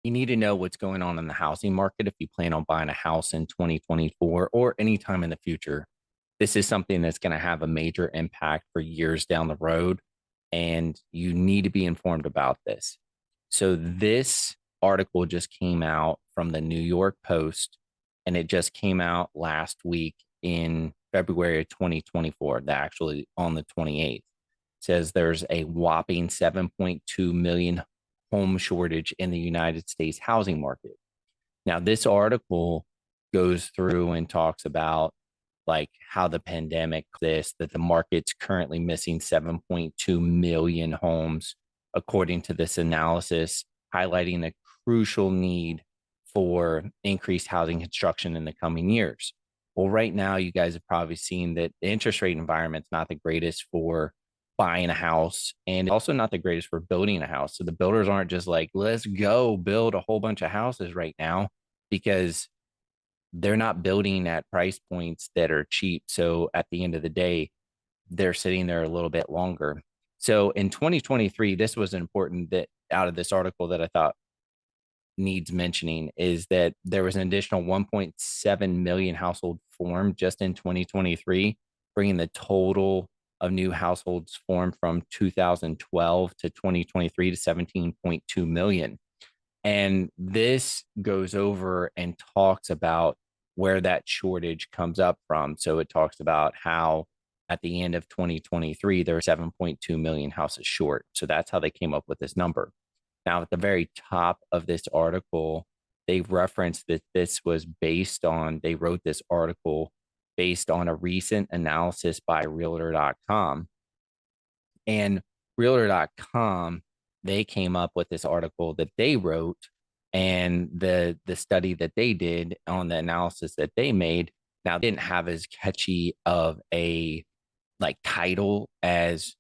You need to know what's going on in the housing market if you plan on buying a house in 2024 or anytime in the future. This is something that's going to have a major impact for years down the road, and you need to be informed about this. So, this article just came out from the New York Post, and it just came out last week in February of 2024, actually on the 28th. Says there's a whopping 7.2 million home shortage in the United States housing market. Now, this article goes through and talks about like how the pandemic this that the market's currently missing 7.2 million homes according to this analysis, highlighting a crucial need for increased housing construction in the coming years. Well, right now you guys have probably seen that the interest rate environment's not the greatest for buying a house and also not the greatest for building a house. So the builders aren't just like, let's go build a whole bunch of houses right now because they're not building at price points that are cheap. So at the end of the day, they're sitting there a little bit longer. So in 2023, this was important that out of this article that I thought needs mentioning is that there was an additional 1.7 million households formed just in 2023, bringing the total of new households formed from 2012 to 2023 to 17.2 million. And this goes over and talks about where that shortage comes up from. So it talks about how at the end of 2023, there are 7.2 million houses short. So that's how they came up with this number. Now, at the very top of this article, they referenced that this was based on, they wrote this article based on a recent analysis by Realtor.com. And Realtor.com, they came up with this article that they wrote, and the study that they did on the analysis that they made now didn't have as catchy of a like title as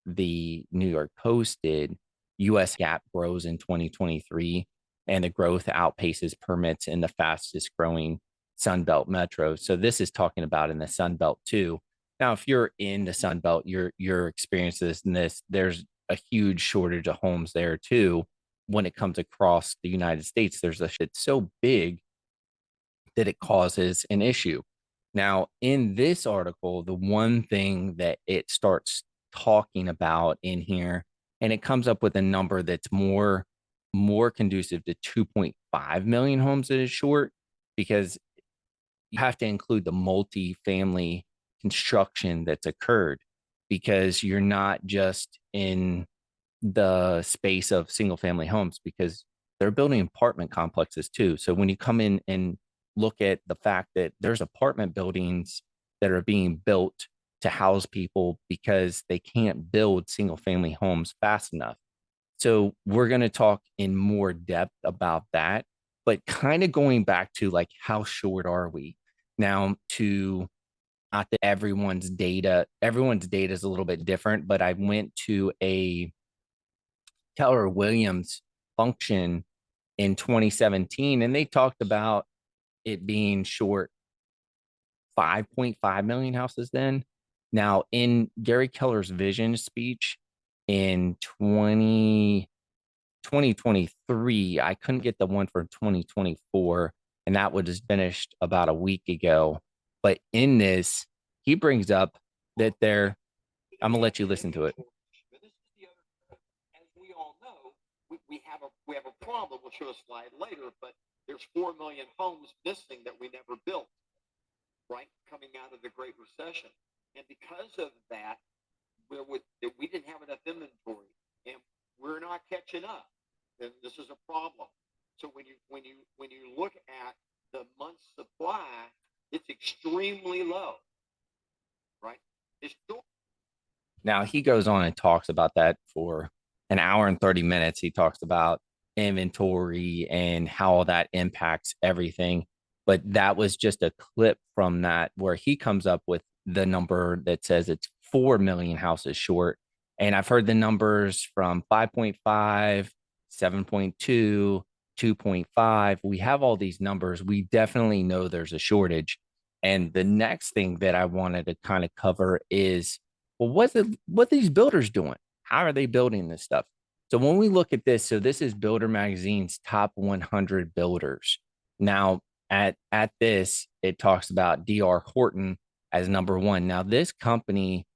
the New York Post did. US gap grows in 2023, and the growth outpaces permits in the fastest growing Sunbelt metros. So this is talking about in the Sunbelt too. Now, if you're in the Sunbelt, you're experiencing this. There's a huge shortage of homes there too. When it comes across the United States, it's so big that it causes an issue. Now, in this article, the one thing that it starts talking about in here, and it comes up with a number that's more conducive to 2.5 million homes that is short, because you have to include the multi-family construction that's occurred, because you're not just in the space of single family homes, because they're building apartment complexes too. So when you come in and look at the fact that there's apartment buildings that are being built to house people because they can't build single family homes fast enough. So we're going to talk in more depth about that, but kind of going back to like, how short are we now? To not that everyone's data is a little bit different, but I went to a Keller Williams function in 2017, and they talked about it being short 5.5 million houses then. Now, in Gary Keller's vision speech in 2023, I couldn't get the one for 2024, and that was finished about a week ago. But in this, he brings up that I'm gonna let you listen to it. As we all know, we have a problem. We'll show a slide later, but there's 4 million homes missing that we never built, right? Coming out of the Great Recession, and because of that, we didn't have enough inventory, and we're not catching up. And this is a problem. So when you look at the month's supply, it's extremely low, right? It's short. Now he goes on and talks about that for an hour and 30 minutes. He talks about inventory and how that impacts everything. But that was just a clip from that where he comes up with the number that says it's 4 million houses short. And I've heard the numbers from 5.5, 7.2, 2.5. We have all these numbers. We definitely know there's a shortage. And the next thing that I wanted to kind of cover is, well, what are these builders doing? How are they building this stuff? So when we look at this, so this is Builder Magazine's top 100 builders. Now, at this, it talks about DR Horton as number one. Now, this company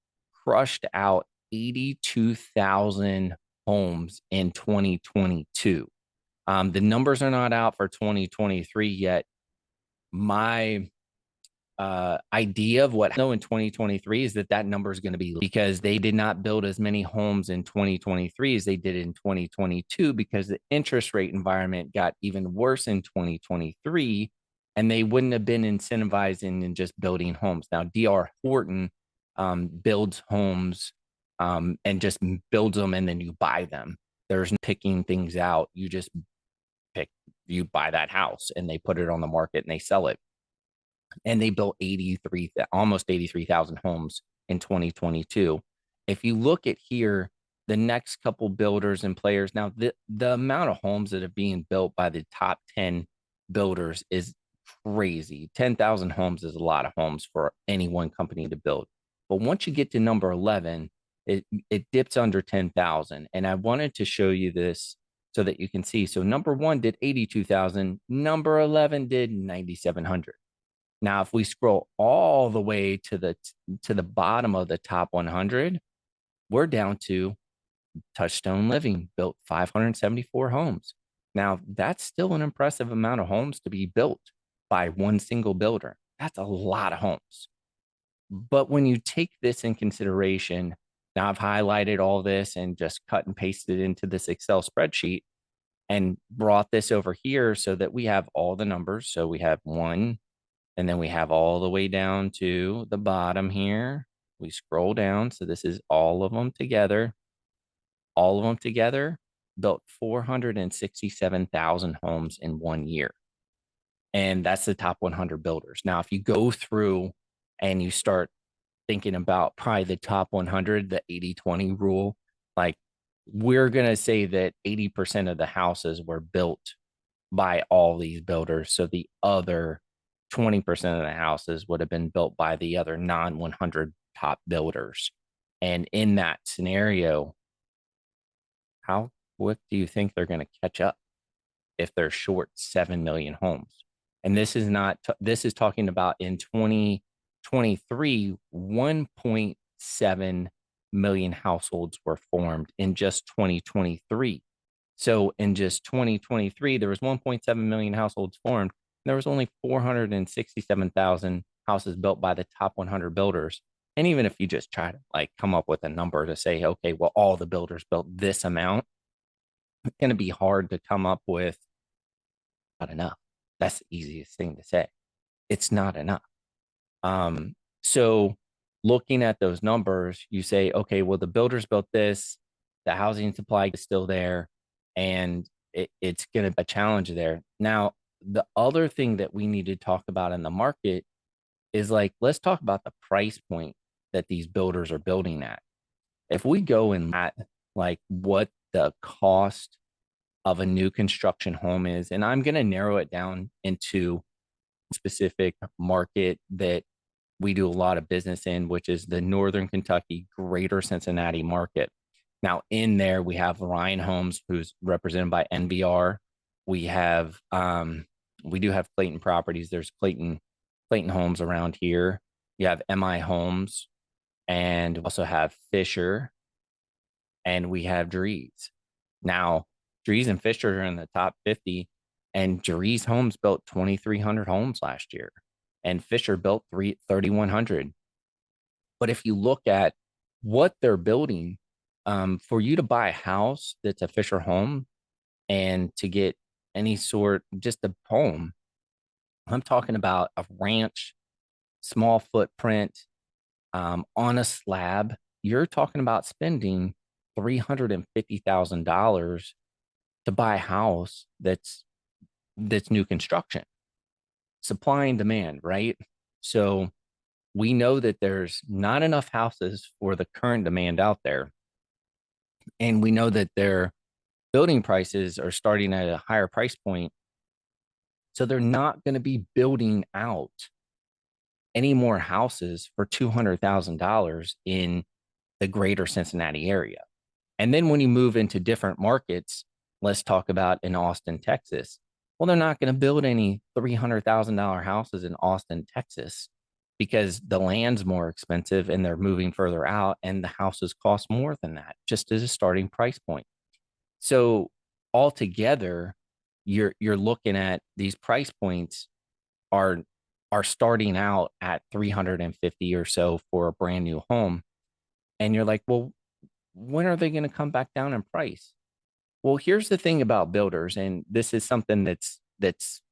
crushed out 82,000 homes in 2022. The numbers are not out for 2023 yet. My idea of what I know in 2023 is that that number is going to be because they did not build as many homes in 2023 as they did in 2022 because the interest rate environment got even worse in 2023 and they wouldn't have been incentivizing in just building homes. Now, DR Horton builds homes and just builds them and then you buy them. There's no picking things out. You just pick, you buy that house and they put it on the market and they sell it, and they built almost 83,000 homes in 2022. If you look at here, the next couple builders and players, now the amount of homes that are being built by the top 10 builders is crazy. 10,000 homes is a lot of homes for any one company to build. But once you get to number 11, it dips under 10,000. And I wanted to show you this so that you can see. So number one did 82,000, number 11 did 9,700. Now, if we scroll all the way to the bottom of the top 100, we're down to Touchstone Living built 574 homes. Now, that's still an impressive amount of homes to be built by one single builder. That's a lot of homes. But when you take this in consideration, now I've highlighted all this and just cut and pasted it into this Excel spreadsheet and brought this over here so that we have all the numbers. So we have one, and then we have all the way down to the bottom here. We scroll down. So this is all of them together. All of them together built 467,000 homes in 1 year. And that's the top 100 builders. Now, if you go through and you start thinking about probably the top 100, the 80-20 rule, like we're going to say that 80% of the houses were built by all these builders. So the other 20% of the houses would have been built by the other non 100 top builders. And in that scenario, how quick do you think they're going to catch up if they're short 7 million homes? And this is not, this is talking about in 2023, 1.7 million households were formed in just 2023. So in just 2023, there was 1.7 million households formed. There was only 467,000 houses built by the top 100 builders. And even if you just try to like come up with a number to say, okay, well, all the builders built this amount, it's going to be hard to come up with not enough. That's the easiest thing to say. It's not enough. So looking at those numbers, you say, okay, well, the builders built this, the housing supply is still there, and it's going to be a challenge there. Now, the other thing that we need to talk about in the market is like, let's talk about the price point that these builders are building at. If we go and at like what the cost of a new construction home is, and I'm going to narrow it down into specific market that we do a lot of business in, which is the Northern Kentucky, Greater Cincinnati market. Now, in there, we have Ryan Homes, who's represented by NBR. We have, we do have Clayton Properties. There's Clayton Homes around here. You have MI Homes, and we also have Fisher, and we have Drees. Now, Drees and Fisher are in the top 50, and Drees Homes built 2,300 homes last year, and Fisher built 3,100. But if you look at what they're building, for you to buy a house that's a Fisher home and to get any sort, just a home, I'm talking about a ranch, small footprint, on a slab. You're talking about spending $350,000 to buy a house that's new construction. Supply and demand, right? So we know that there's not enough houses for the current demand out there. And we know that their building prices are starting at a higher price point. So they're not going to be building out any more houses for $200,000 in the greater Cincinnati area. And then when you move into different markets, let's talk about in Austin, Texas. Well, they're not going to build any $300,000 houses in Austin, Texas, because the land's more expensive and they're moving further out and the houses cost more than that, just as a starting price point. So altogether, you're looking at these price points are are starting out at 350 or so for a brand new home. And you're like, well, when are they going to come back down in price? Well, here's the thing about builders, and this is something that's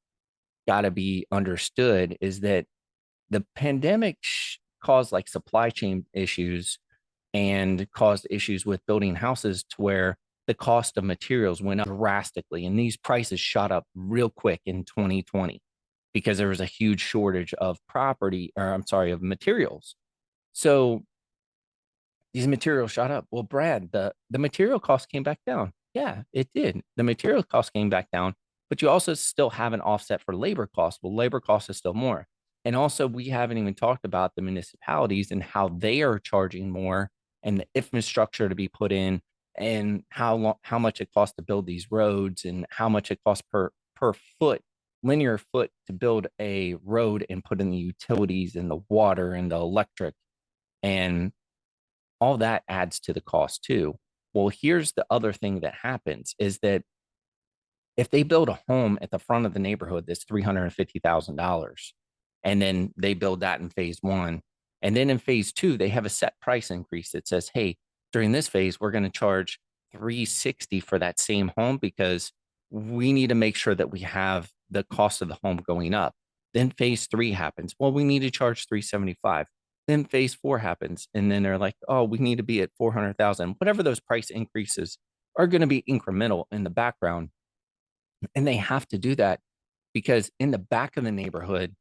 got to be understood, is that the pandemic caused like supply chain issues and caused issues with building houses to where the cost of materials went up drastically, and these prices shot up real quick in 2020 because there was a huge shortage of property, or I'm sorry, of materials. So these materials shot up. Well, Brad, the material cost came back down. Yeah, it did. The material cost came back down, but you also still have an offset for labor costs. Well, labor costs is still more. And also, we haven't even talked about the municipalities and how they are charging more and the infrastructure to be put in and how much it costs to build these roads and how much it costs per foot, linear foot to build a road and put in the utilities and the water and the electric. And all that adds to the cost too. Well, here's the other thing that happens is that if they build a home at the front of the neighborhood that's $350,000, and then they build that in phase one, and then in phase two, they have a set price increase that says, hey, during this phase, we're going to charge 360 for that same home because we need to make sure that we have the cost of the home going up. Then phase three happens. Well, we need to charge 375. Then phase four happens. And then they're like, oh, we need to be at 400,000. Whatever those price increases are going to be incremental in the background. And they have to do that because in the back of the neighborhood,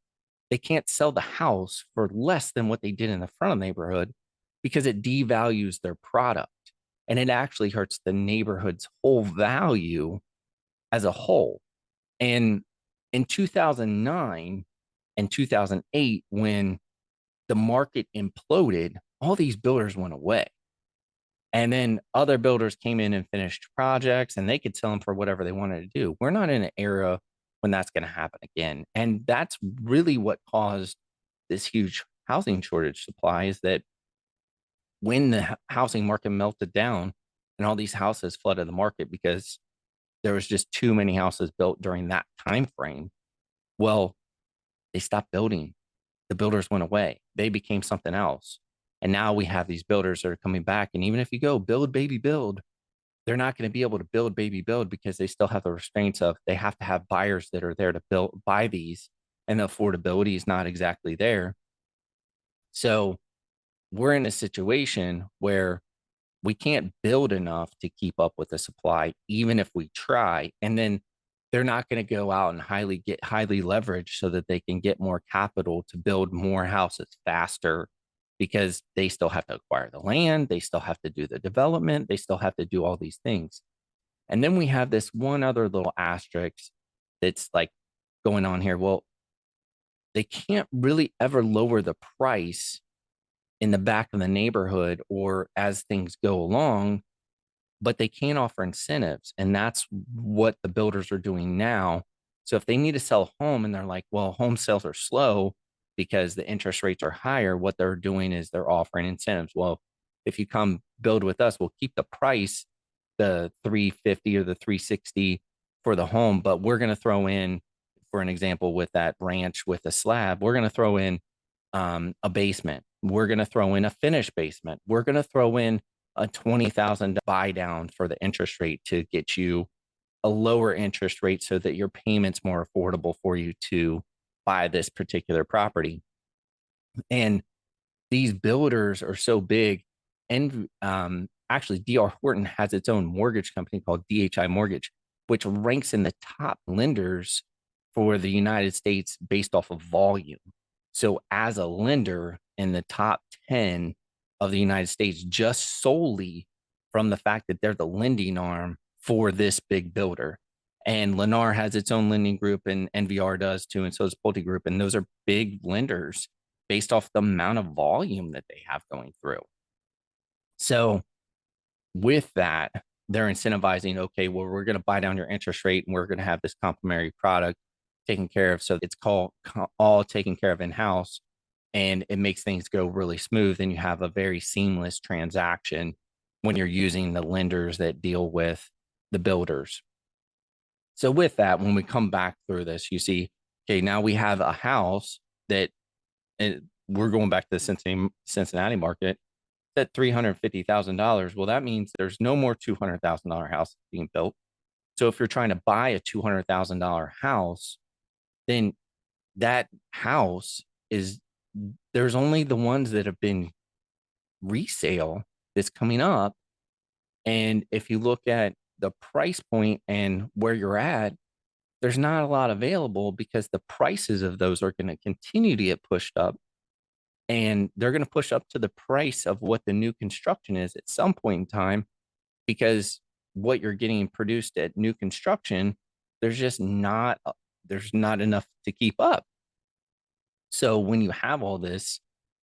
they can't sell the house for less than what they did in the front of the neighborhood because it devalues their product. And it actually hurts the neighborhood's whole value as a whole. And in 2009 and 2008, when the market imploded, all these builders went away. And then other builders came in and finished projects and they could sell them for whatever they wanted to do. We're not in an era when that's going to happen again. And that's really what caused this huge housing shortage supply is that when the housing market melted down and all these houses flooded the market because there was just too many houses built during that time frame. Well, they stopped building. The builders went away. They became something else. And now we have these builders that are coming back. And even if you go build, baby, build, they're not going to be able to build, baby, build because they still have the restraints of they have to have buyers that are there to buy these. And the affordability is not exactly there. So we're in a situation where we can't build enough to keep up with the supply, even if we try. And then they're not going to go out and get highly leveraged so that they can get more capital to build more houses faster because they still have to acquire the land. They still have to do the development. They still have to do all these things. And then we have this one other little asterisk that's like going on here. Well, they can't really ever lower the price in the back of the neighborhood or as things go along, but they can offer incentives. And that's what the builders are doing now. So if they need to sell a home and they're like, well, home sales are slow because the interest rates are higher, what they're doing is they're offering incentives. Well, if you come build with us, we'll keep the price, the 350 or the 360 for the home, but we're going to throw in, for an example, with that ranch with a slab, we're going to throw in a basement. We're going to throw in a finished basement. We're going to throw in a 20,000 buy down for the interest rate to get you a lower interest rate so that your payment's more affordable for you to buy this particular property. And these builders are so big. And actually, DR Horton has its own mortgage company called DHI Mortgage, which ranks in the top lenders for the United States based off of volume. So, as a lender in the top 10 of the United States, just solely from the fact that they're the lending arm for this big builder. And Lennar has its own lending group, and NVR does too, and so does Pulte Group. And those are big lenders based off the amount of volume that they have going through. So with that, they're incentivizing, okay, well, we're going to buy down your interest rate and we're going to have this complementary product taken care of. So it's called all taken care of in house. And it makes things go really smooth. And you have a very seamless transaction when you're using the lenders that deal with the builders. So, with that, when we come back through this, you see, okay, now we have a house that we're going back to the Cincinnati market at $350,000. Well, that means there's no more $200,000 house being built. So if you're trying to buy a $200,000 house, then that house is there's only the ones that have been resale that's coming up. And if you look at the price point and where you're at, there's not a lot available because the prices of those are going to continue to get pushed up, and they're going to push up to the price of what the new construction is at some point in time, because what you're getting produced at new construction, there's just not there's not enough to keep up. So when you have all this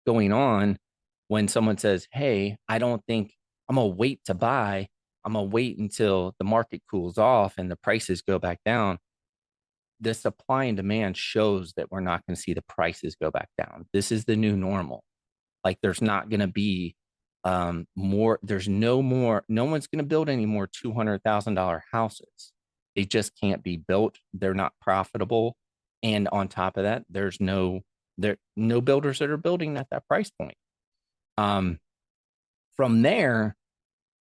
going on, when someone says, "Hey, I don't think I'm gonna wait to buy, I'm gonna wait until the market cools off and the prices go back down," the supply and demand shows that we're not going to see the prices go back down. This is the new normal. Like there's not going to be more, there's no more, no one's going to build any more $200,000 houses. They just can't be built. They're not profitable. And on top of that, no builders that are building at that price point. Um, from there,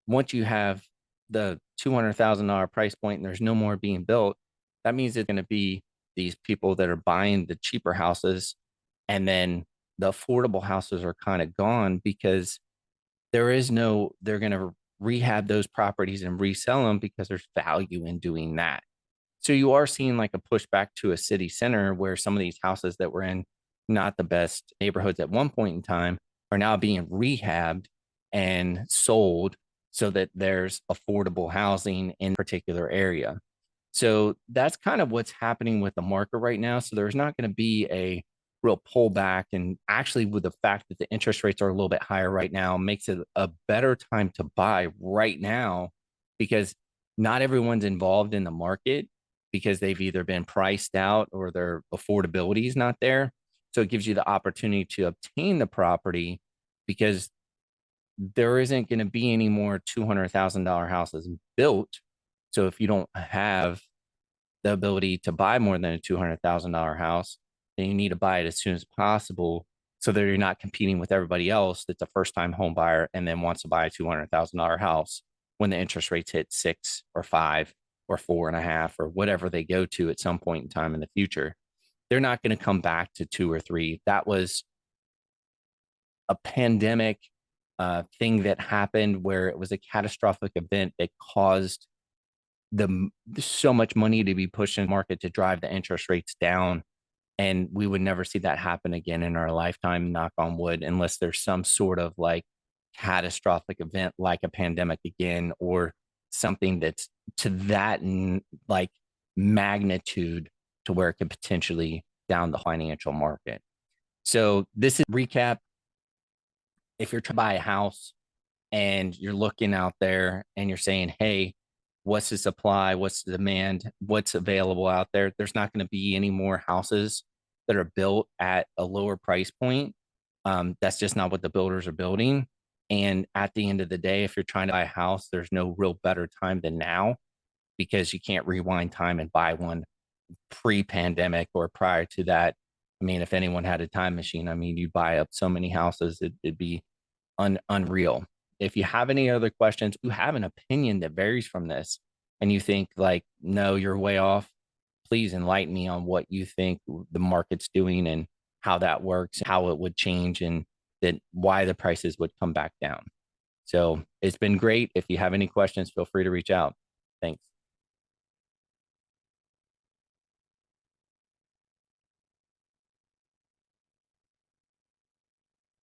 once you have the $200,000 price point and there's no more being built, that means it's going to be these people that are buying the cheaper houses, and then the affordable houses are kind of gone because they're going to rehab those properties and resell them because there's value in doing that. So you are seeing like a pushback to a city center where some of these houses that were in not the best neighborhoods at one point in time are now being rehabbed and sold so that there's affordable housing in a particular area. So that's kind of what's happening with the market right now. So there's not going to be a real pullback. And actually, with the fact that the interest rates are a little bit higher right now, makes it a better time to buy right now, because not everyone's involved in the market because they've either been priced out or their affordability is not there. So it gives you the opportunity to obtain the property because there isn't going to be any more $200,000 houses built. So if you don't have the ability to buy more than a $200,000 house, then you need to buy it as soon as possible so that you're not competing with everybody else that's a first time home buyer and then wants to buy a $200,000 house when the interest rates hit 6 or 5 or 4.5 or whatever they go to at some point in time in the future. They're not going to come back to 2 or 3. That was a pandemic thing that happened where it was a catastrophic event that caused the so much money to be pushed in the market to drive the interest rates down. And we would never see that happen again in our lifetime, knock on wood, unless there's some sort of like catastrophic event like a pandemic again, or something that's to that like magnitude to where it could potentially down the financial market. So this is recap. If you're trying to buy a house and you're looking out there and you're saying, hey, what's the supply? What's the demand? What's available out there? There's not going to be any more houses that are built at a lower price point. That's just not what the builders are building. And at the end of the day, if you're trying to buy a house, there's no real better time than now, because you can't rewind time and buy one pre-pandemic or prior to that. I mean, if anyone had a time machine, I mean, you'd buy up so many houses, it'd be unreal. If you have any other questions, you have an opinion that varies from this, and you think like, no, you're way off, please enlighten me on what you think the market's doing and how that works, how it would change, and that why the prices would come back down. So it's been great. If you have any questions, feel free to reach out. Thanks.